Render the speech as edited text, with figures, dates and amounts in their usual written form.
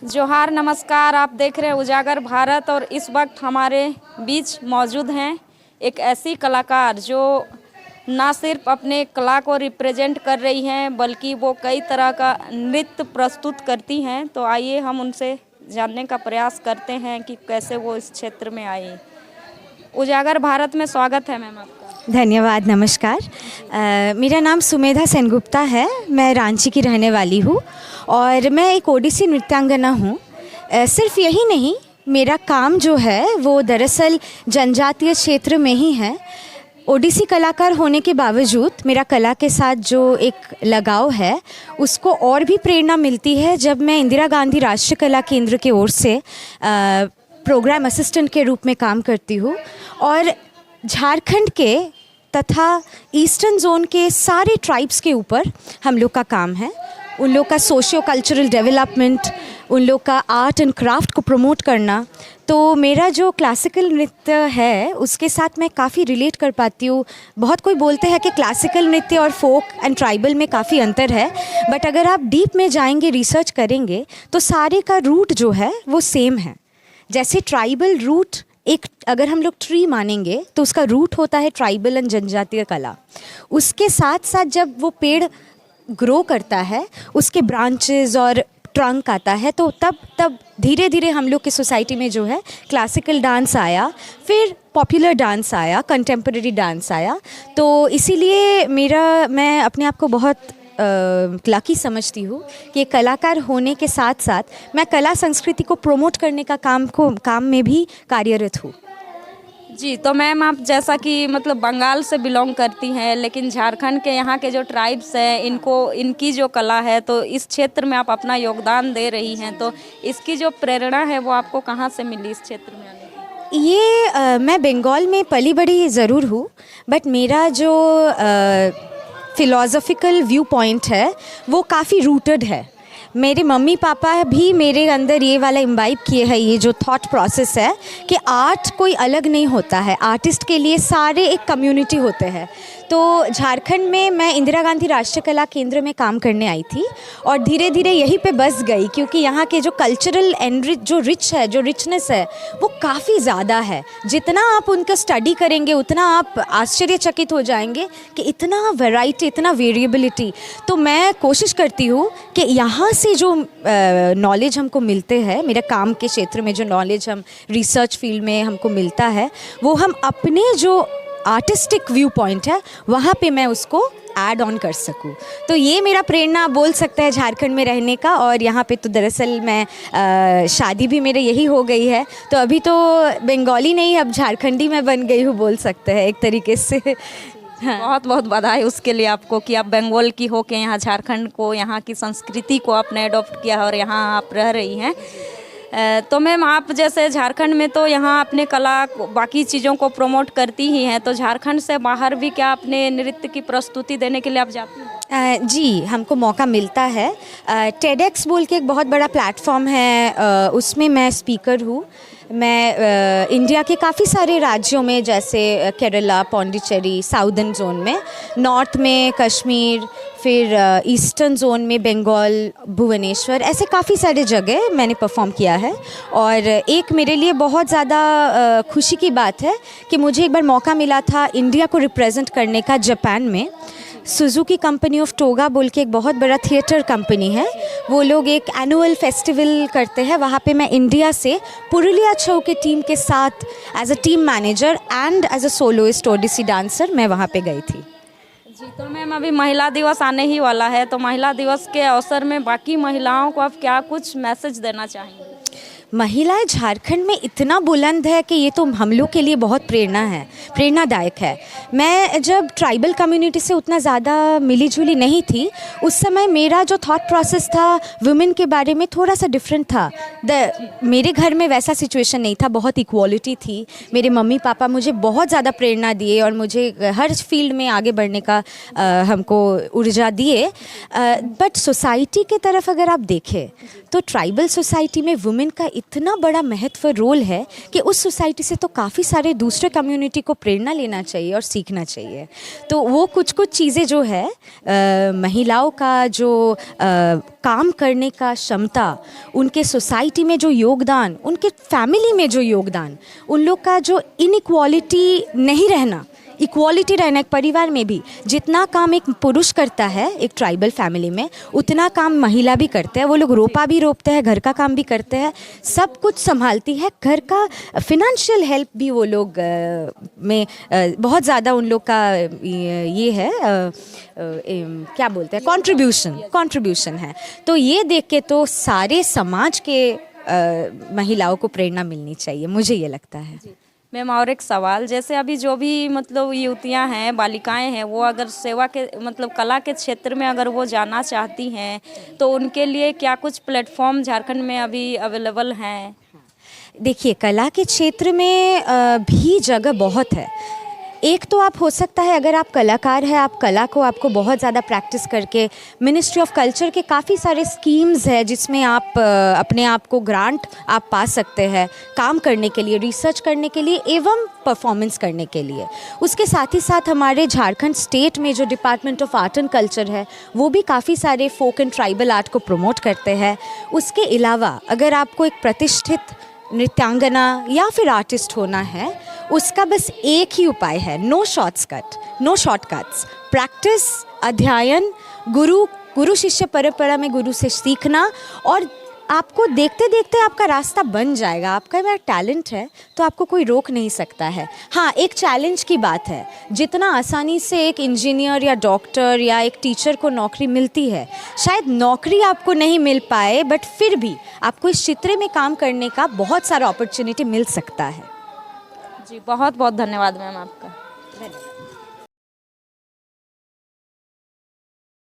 जोहार नमस्कार। आप देख रहे हैं उजागर भारत और इस वक्त हमारे बीच मौजूद हैं एक ऐसी कलाकार जो ना सिर्फ अपने कला को रिप्रेजेंट कर रही हैं बल्कि वो कई तरह का नृत्य प्रस्तुत करती हैं। तो आइए हम उनसे जानने का प्रयास करते हैं कि कैसे वो इस क्षेत्र में आई। उजागर भारत में स्वागत है मैम आपका। धन्यवाद, नमस्कार। मेरा नाम सुमेधा सेनगुप्ता है। मैं रांची की रहने वाली हूँ और मैं एक ओडिसी नृत्यांगना हूँ। सिर्फ यही नहीं, मेरा काम जो है वो दरअसल जनजातीय क्षेत्र में ही है। ओडिसी कलाकार होने के बावजूद मेरा कला के साथ जो एक लगाव है उसको और भी प्रेरणा मिलती है जब मैं इंदिरा गांधी राष्ट्रीय कला केंद्र की ओर से प्रोग्राम असिस्टेंट के रूप में काम करती हूँ और झारखंड के तथा ईस्टर्न जोन के सारे ट्राइब्स के ऊपर हम लोग का काम है। उन लोग का सोशियो कल्चरल डेवलपमेंट, उन लोग का आर्ट एंड क्राफ्ट को प्रमोट करना। तो मेरा जो क्लासिकल नृत्य है उसके साथ मैं काफ़ी रिलेट कर पाती हूँ। बहुत कोई बोलते हैं कि क्लासिकल नृत्य और फोक एंड ट्राइबल में काफ़ी अंतर है, बट अगर आप डीप में जाएंगे, रिसर्च करेंगे तो सारे का रूट जो है वो सेम है। जैसे ट्राइबल रूट एक, अगर हम लोग ट्री मानेंगे तो उसका रूट होता है ट्राइबल एंड जनजातीय कला। उसके साथ साथ जब वो पेड़ ग्रो करता है, उसके ब्रांचेस और ट्रंक आता है, तो तब धीरे धीरे हम लोग की सोसाइटी में जो है क्लासिकल डांस आया, फिर पॉपुलर डांस आया, कंटेम्प्रेरी डांस आया। तो इसीलिए मैं अपने आप को बहुत लकी समझती हूँ कि कलाकार होने के साथ साथ मैं कला संस्कृति को प्रमोट करने का काम में भी कार्यरत हूँ। जी, तो मैम आप जैसा कि मतलब बंगाल से बिलोंग करती हैं, लेकिन झारखंड के यहाँ के जो ट्राइब्स हैं इनकी जो कला है तो इस क्षेत्र में आप अपना योगदान दे रही हैं। तो इसकी जो प्रेरणा है वो आपको कहाँ से मिली इस क्षेत्र में आने की? ये मैं बंगाल में पली बड़ी ज़रूर हूँ, बट मेरा जो फिलॉसफिकल व्यू पॉइंट है वो काफ़ी रूटेड है। मेरे मम्मी पापा भी मेरे अंदर ये वाला इम्बाइब किए हैं, ये जो थॉट प्रोसेस है कि आर्ट कोई अलग नहीं होता है, आर्टिस्ट के लिए सारे एक कम्युनिटी होते हैं। तो झारखंड में मैं इंदिरा गांधी राष्ट्रीय कला केंद्र में काम करने आई थी और धीरे धीरे यहीं पे बस गई, क्योंकि यहाँ के जो कल्चरल एनरिच जो रिचनेस है वो काफ़ी ज़्यादा है। जितना आप उनका स्टडी करेंगे उतना आप आश्चर्यचकित हो जाएंगे कि इतना वैरायटी, इतना वेरिएबिलिटी। तो मैं कोशिश करती हूँ कि यहाँ से जो नॉलेज हमको मिलते हैं, मेरे काम के क्षेत्र में जो नॉलेज हम रिसर्च फील्ड में हमको मिलता है, वो हम अपने जो आर्टिस्टिक व्यू पॉइंट है वहाँ पे मैं उसको ऐड ऑन कर सकूँ। तो ये मेरा प्रेरणा बोल सकता है झारखंड में रहने का। और यहाँ पे तो दरअसल मैं शादी भी मेरे यही हो गई है, तो अभी तो बंगाली नहीं, अब झारखंडी मैं बन गई हूँ बोल सकते हैं एक तरीके से। हाँ। बहुत बहुत बधाई उसके लिए आपको कि आप बंगाल की हो के यहाँ झारखंड को, यहाँ की संस्कृति को आपने अडॉप्ट किया और यहाँ आप रह रही हैं। तो मैम आप जैसे झारखंड में तो यहाँ अपने कला बाकी चीज़ों को प्रमोट करती ही हैं, तो झारखंड से बाहर भी क्या अपने नृत्य की प्रस्तुति देने के लिए आप जाती हैं? जी, हमको मौका मिलता है। टेडेक्स बोल के एक बहुत बड़ा प्लेटफॉर्म है, उसमें मैं स्पीकर हूँ। मैं इंडिया के काफ़ी सारे राज्यों में, जैसे केरला, पौंडीचेरी, साउदर्न जोन में, नॉर्थ में कश्मीर, फिर ईस्टर्न जोन में बंगाल, भुवनेश्वर, ऐसे काफ़ी सारे जगह मैंने परफॉर्म किया है। और एक मेरे लिए बहुत ज़्यादा खुशी की बात है कि मुझे एक बार मौका मिला था इंडिया को रिप्रेजेंट करने का जापान में। सुजुकी कंपनी ऑफ टोगा बोल के एक बहुत बड़ा थिएटर कंपनी है, वो लोग एक एनुअल फेस्टिवल करते हैं। वहाँ पे मैं इंडिया से पुरुलिया छऊ के टीम के साथ as a team manager and as a soloist Odissi dancer मैं वहाँ पे गई थी। जी, तो मैम अभी महिला दिवस आने ही वाला है, तो महिला दिवस के अवसर में बाकी महिलाओं को आप क्या कुछ मैसेज देना चाहेंगे? महिलाएं झारखंड में इतना बुलंद है कि ये तो हम लोग के लिए बहुत प्रेरणादायक है। मैं जब ट्राइबल कम्युनिटी से उतना ज़्यादा मिली जुली नहीं थी, उस समय मेरा जो थॉट प्रोसेस था वुमेन के बारे में थोड़ा सा डिफरेंट था। मेरे घर में वैसा सिचुएशन नहीं था, बहुत इक्वालिटी थी। मेरे मम्मी पापा मुझे बहुत ज़्यादा प्रेरणा दिए और मुझे हर फील्ड में आगे बढ़ने का हमको ऊर्जा दिए। बट सोसाइटी के तरफ अगर आप देखें तो ट्राइबल सोसाइटी में वुमेन का इतना बड़ा महत्व रोल है कि उस सोसाइटी से तो काफ़ी सारे दूसरे कम्युनिटी को प्रेरणा लेना चाहिए और सीखना चाहिए। तो वो कुछ कुछ चीज़ें जो है महिलाओं का जो काम करने का क्षमता, उनके सोसाइटी में जो योगदान, उनके फैमिली में जो योगदान, उन लोग का जो इनइक्वालिटी नहीं रहना, इक्वालिटी रहना एक परिवार में भी। जितना काम एक पुरुष करता है एक ट्राइबल फैमिली में, उतना काम महिला भी करते हैं। वो लोग रोपा भी रोपते हैं, घर का काम भी करते हैं, सब कुछ संभालती है। घर का फिनेंशियल हेल्प भी वो लोग में बहुत ज़्यादा उन लोग का ये है क्या बोलते हैं, कंट्रीब्यूशन है। तो ये देख के तो सारे समाज के महिलाओं को प्रेरणा मिलनी चाहिए, मुझे ये लगता है। मैम और एक सवाल, जैसे अभी जो भी मतलब युवतियां हैं, बालिकाएं हैं, वो अगर सेवा के मतलब कला के क्षेत्र में अगर वो जाना चाहती हैं तो उनके लिए क्या कुछ प्लेटफॉर्म झारखंड में अभी अवेलेबल हैं? देखिए, कला के क्षेत्र में भी जगह बहुत है। एक तो आप हो सकता है अगर आप कलाकार हैं, आप कला को आपको बहुत ज़्यादा प्रैक्टिस करके मिनिस्ट्री ऑफ कल्चर के काफ़ी सारे स्कीम्स है जिसमें आप अपने आप को ग्रांट आप पा सकते हैं काम करने के लिए, रिसर्च करने के लिए एवं परफॉर्मेंस करने के लिए। उसके साथ ही साथ हमारे झारखंड स्टेट में जो department of art and culture है वो भी काफ़ी सारे फोक एंड ट्राइबल आर्ट को प्रमोट करते हैं। उसके अलावा अगर आपको एक प्रतिष्ठित नृत्यांगना या फिर आर्टिस्ट होना है, उसका बस एक ही उपाय है, नो शॉर्टकट्स, प्रैक्टिस, अध्ययन, गुरु शिष्य परंपरा में गुरु से सीखना, और आपको देखते देखते आपका रास्ता बन जाएगा। आपका में टैलेंट है तो आपको कोई रोक नहीं सकता है। हाँ, एक चैलेंज की बात है, जितना आसानी से एक इंजीनियर या डॉक्टर या एक टीचर को नौकरी मिलती है, शायद नौकरी आपको नहीं मिल पाए, बट फिर भी आपको इस क्षेत्र में काम करने का बहुत सारा अपॉर्चुनिटी मिल सकता है। जी, बहुत बहुत धन्यवाद मैम आपका। धन्यवाद।